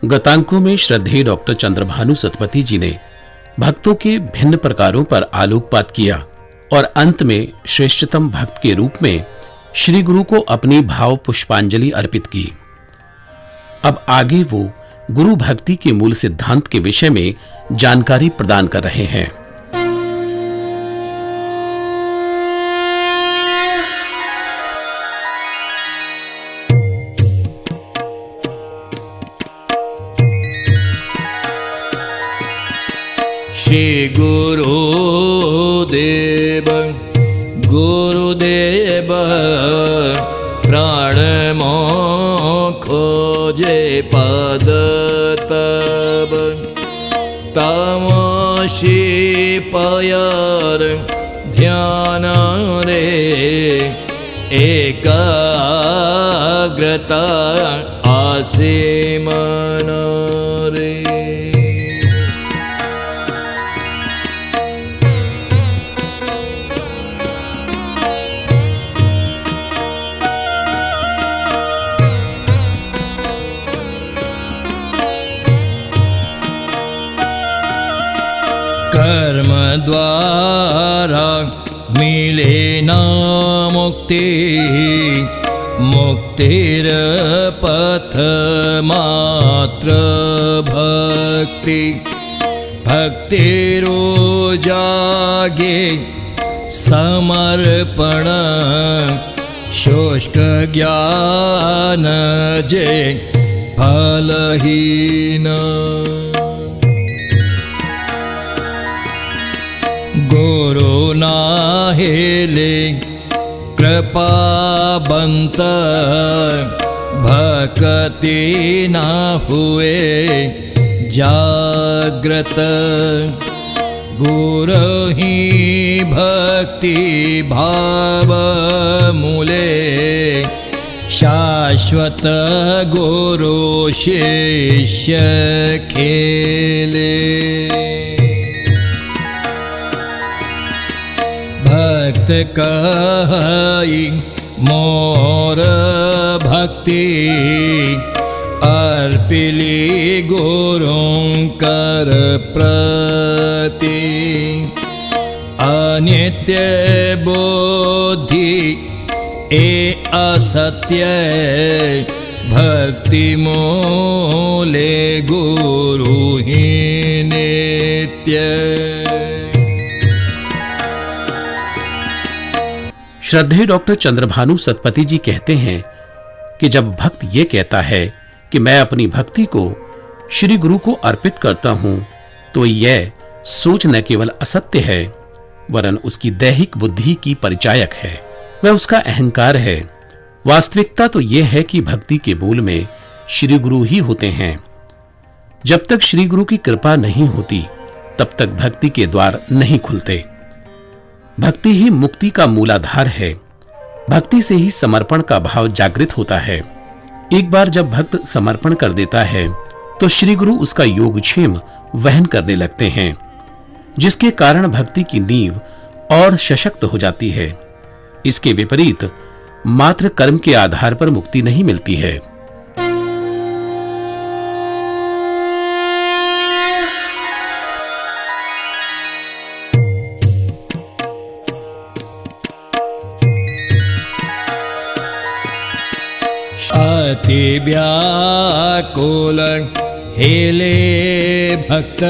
गतांकों में श्रद्धेय डॉक्टर चंद्रभानु सतपथी जी ने भक्तों के भिन्न प्रकारों पर आलोकपात किया और अंत में श्रेष्ठतम भक्त के रूप में श्री गुरु को अपनी भाव पुष्पांजलि अर्पित की। अब आगे वो गुरु भक्ति के मूल सिद्धांत के विषय में जानकारी प्रदान कर रहे हैं। श्री गुरुदेव गुरुदेव प्राण खोजे पद तब तमसी पयर ध्यान रे एकाग्रता आसे मन रे। कर्म द्वारा मिले न मुक्ति मुक्तिर पथ मात्र भक्ति भक्तिरो जागे समर्पण शुष्क ज्ञान जे फलहीन। गुरु नाहेले कृपाबंत भक्ति ना हुए जागृत गुरु ही भक्ति भाव मूले शाश्वत गुरु शिष्य खेले। भक्त कहि मोर भक्ति अर्पिली गुरुंकर प्रति अनित्य बुद्धि ए असत्य भक्ति मूले गुरु ही नित्य। श्रद्धेय डॉक्टर चंद्रभानु सतपथी जी कहते हैं कि जब भक्त ये कहता है कि मैं अपनी भक्ति को श्री गुरु को अर्पित करता हूं, तो यह सोच न केवल असत्य है वरन उसकी दैहिक बुद्धि की परिचायक है, वह उसका अहंकार है। वास्तविकता तो यह है कि भक्ति के मूल में श्री गुरु ही होते हैं। जब तक श्री गुरु की कृपा नहीं होती तब तक भक्ति के द्वार नहीं खुलते। भक्ति ही मुक्ति का मूलाधार है। भक्ति से ही समर्पण का भाव जागृत होता है। एक बार जब भक्त समर्पण कर देता है तो श्री गुरु उसका योगक्षेम वहन करने लगते हैं, जिसके कारण भक्ति की नींव और सशक्त हो जाती है। इसके विपरीत मात्र कर्म के आधार पर मुक्ति नहीं मिलती है। अति व्याकुल हेले भक्त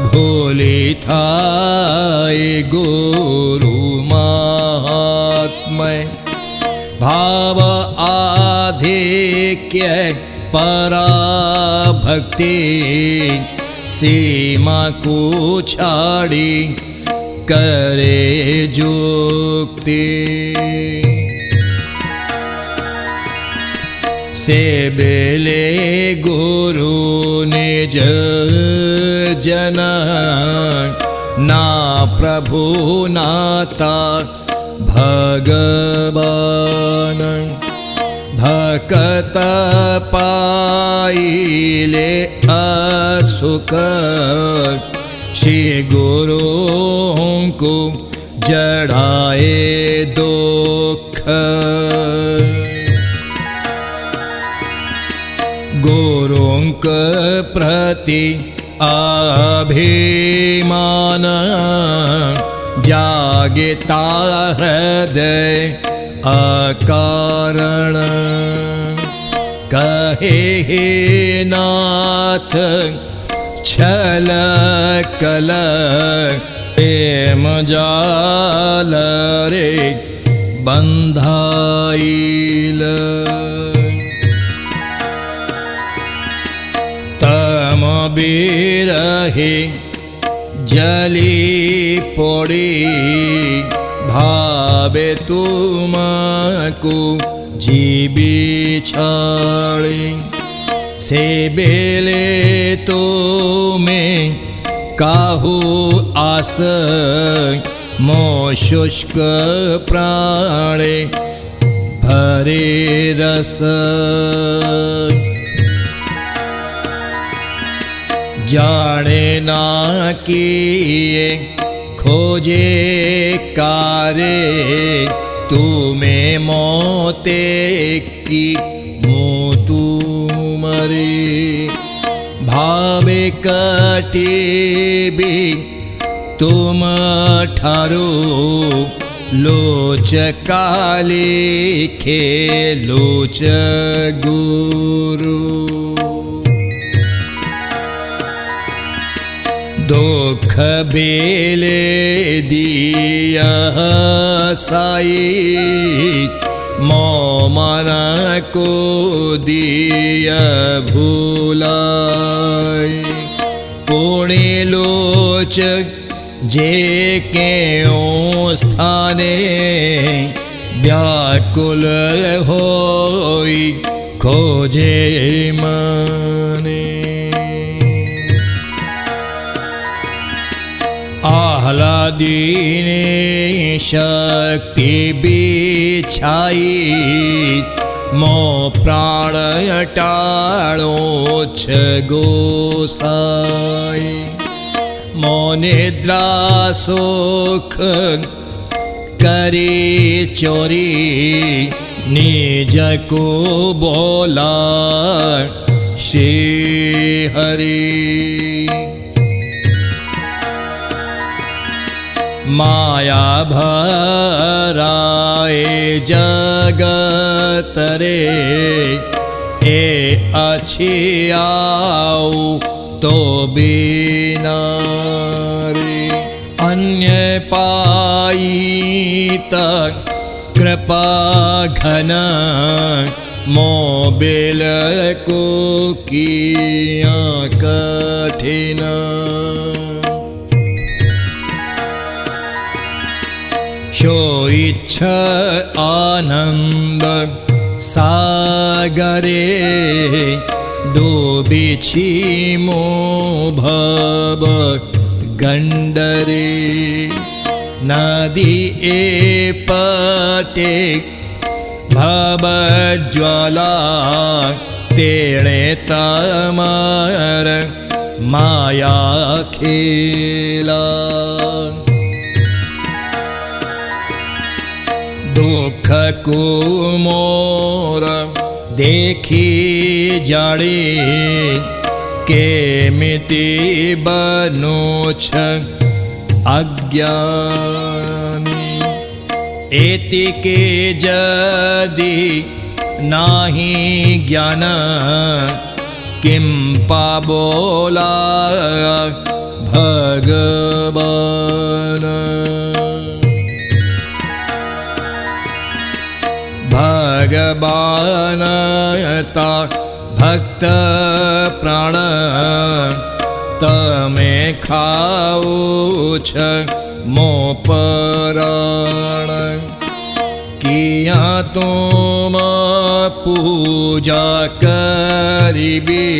भोले थाए गुरु महात्मय भाव आधिक्य पराभक्ति सीमा को छाड़ी करे जुक्ति से बेले गुरु निज जन ना प्रभु नाता भगवान भकत पाइले असुख श्री गुरु को जड़ाए दुख गुरु गुरुंक प्रति अभिमान जागता हृदय अकारण कहे हे नाथ छल कल प्रेम जाल रे बंधाइल तम बिरहे जली पोड़ी भावे तुमको जीवी छाड़ी से बेले तो में काहू आस मो शुष्क प्राणे भरे रस जाने ना किए खोजे कारे तुम्हें मोते की मोतू मरे भावे कटे भी तुम ठारो लोच काले खे लोच गुरु दुख बेले दिया साई मो मन को दिया भूलाई पुणे लोच जे के स्थाने व्याकुल होई खोजे मने आह्लादीने शक्ति बिछाई मो प्राण टाळो छ गोसाई मो निद्रा सुख करी चोरी निज को बोला श्री हरि माया भराए जगत रे ए अच्छी आओ तो बिना रे अन्य पाई तक कृपा घन मोबिल को किया कठिन शो इच्छा आनंद सागरे डूबिछि मो भव गंडरे नदी ए पटे भव ज्वाला तेणे तमर माया खेला दुख को मोर देखी जाड़े के मिति बनोछ अज्ञानी एति के जदि नाही ज्ञान किम पाबोला भगवान भगवानता भक्त प्राण तमे खाओ छ मो पराण किया तुम पूजा करिबी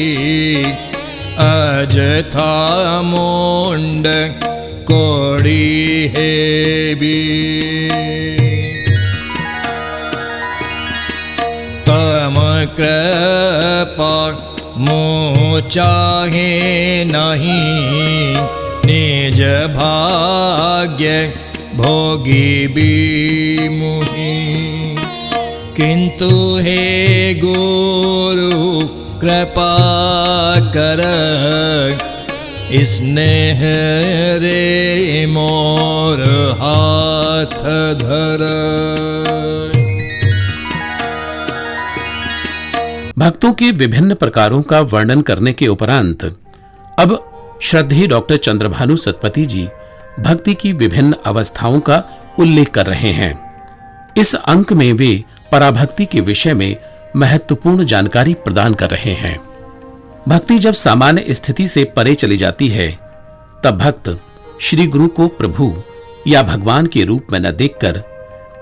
अजथा मुंड कोड़ी हेबी तम कृपा मो चाहे नहीं निज भाग्य भोगी भी मुहि किंतु हे गुरु कृपा कर, स्नेह रे मोर हाथ धर। भक्तों के विभिन्न प्रकारों का वर्णन करने के उपरांत अब श्रद्धेय डॉक्टर चंद्रभानु सतपथी जी भक्ति की विभिन्न अवस्थाओं का उल्लेख कर रहे हैं। इस अंक में वे पराभक्ति के विषय में महत्वपूर्ण जानकारी प्रदान कर रहे हैं। भक्ति जब सामान्य स्थिति से परे चली जाती है, तब भक्त श्री गुरु को प्रभु या भगवान के रूप में न देखकर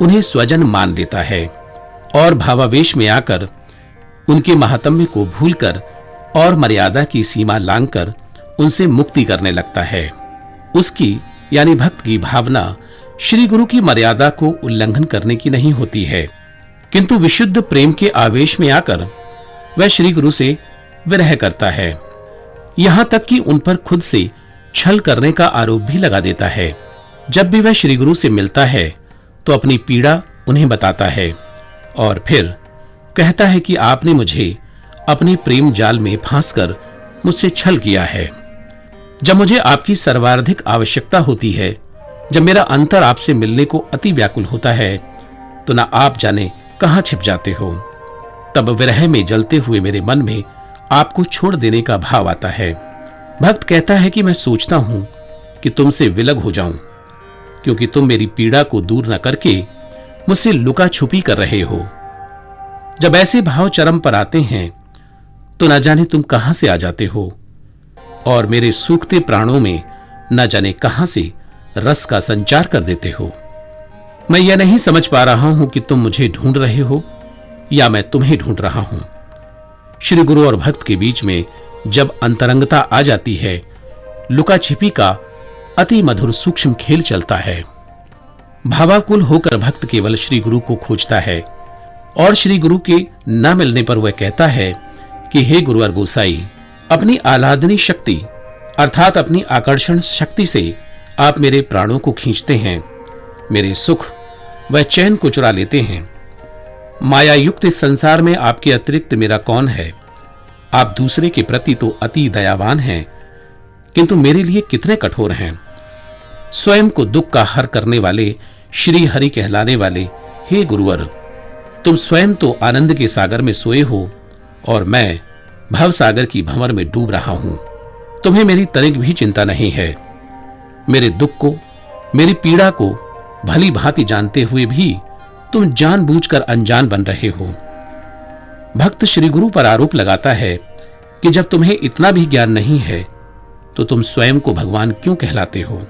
उन्हें स्वजन मान लेता है और भावावेश में आकर उनके महात्म्य को भूलकर और मर्यादा की सीमा लांघकर उनसे मुक्ति करने लगता है। उसकी यानी भक्त की भावना श्री गुरु की मर्यादा को उल्लंघन करने की नहीं होती है, किंतु विशुद्ध प्रेम के आवेश में आकर वह श्री गुरु से विरह करता है। यहां तक कि उन पर खुद से छल करने का आरोप भी लगा देता है। जब भी वह श्री गुरु से मिलता है तो अपनी पीड़ा उन्हें बताता है और फिर कहता है कि आपने मुझे अपने प्रेम जाल में फांसकर मुझसे छल किया है। जब मुझे आपकी सर्वाधिक आवश्यकता होती है, जब मेरा अंतर आपसे मिलने को अति व्याकुल होता है, तो ना आप जाने कहां छिप जाते हो। तब विरह में जलते हुए मेरे मन में आपको छोड़ देने का भाव आता है। भक्त कहता है कि मैं सोचता हूं कि तुमसे विलग हो जाऊं, क्योंकि तुम मेरी पीड़ा को दूर न करके मुझसे लुका छुपी कर रहे हो। जब ऐसे भाव चरम पर आते हैं तो न जाने तुम कहां से आ जाते हो और मेरे सूखते प्राणों में न जाने कहां से रस का संचार कर देते हो। मैं यह नहीं समझ पा रहा हूं कि तुम मुझे ढूंढ रहे हो या मैं तुम्हें ढूंढ रहा हूं। श्री गुरु और भक्त के बीच में जब अंतरंगता आ जाती है, लुका छिपी का अति मधुर सूक्ष्म खेल चलता है। भावाकुल होकर भक्त केवल श्री गुरु को खोजता है और श्री गुरु के न मिलने पर वह कहता है कि हे गुरुवर गोसाई, अपनी आह्लादनी शक्ति अर्थात अपनी आकर्षण शक्ति से आप मेरे प्राणों को खींचते हैं, मेरे सुख व चैन को चुरा लेते हैं। माया युक्त इस संसार में आपके अतिरिक्त मेरा कौन है। आप दूसरे के प्रति तो अति दयावान हैं, किंतु मेरे लिए कितने कठोर हैं। स्वयं को दुख का हर करने वाले श्री हरि कहलाने वाले हे गुरुवर, तुम स्वयं तो आनंद के सागर में सोए हो और मैं भव सागर की भंवर में डूब रहा हूं। तुम्हें मेरी तनिक भी चिंता नहीं है। मेरे दुख को, मेरी पीड़ा को भली भांति जानते हुए भी तुम जानबूझकर अनजान बन रहे हो। भक्त श्री गुरु पर आरोप लगाता है कि जब तुम्हें इतना भी ज्ञान नहीं है तो तुम स्वयं को भगवान क्यों कहलाते हो।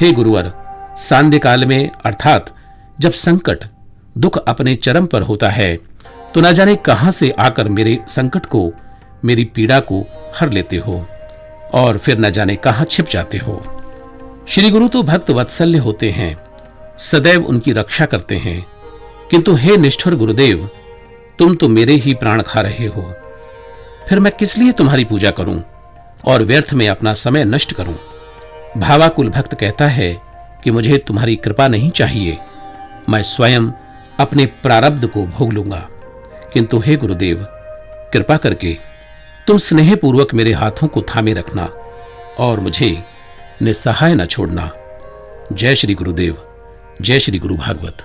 हे गुरुवर, सांध्य काल में अर्थात जब संकट दुख अपने चरम पर होता है तो न जाने कहां से आकर मेरे संकट को, मेरी पीड़ा को हर लेते हो और फिर न जाने कहां छिप जाते हो। श्री गुरु तो भक्त वत्सल्य होते हैं, सदैव उनकी रक्षा करते हैं, किंतु हे निष्ठुर गुरुदेव, तुम तो मेरे ही प्राण खा रहे हो। फिर मैं किस लिए तुम्हारी पूजा करूं और व्यर्थ में अपना समय नष्ट करूं। भावाकुल भक्त कहता है कि मुझे तुम्हारी कृपा नहीं चाहिए, मैं स्वयं अपने प्रारब्ध को भोग लूंगा। किंतु हे गुरुदेव, कृपा करके तुम स्नेहपूर्वक मेरे हाथों को थामे रखना और मुझे निस्सहाय न छोड़ना। जय श्री गुरुदेव, जय श्री गुरु भागवत।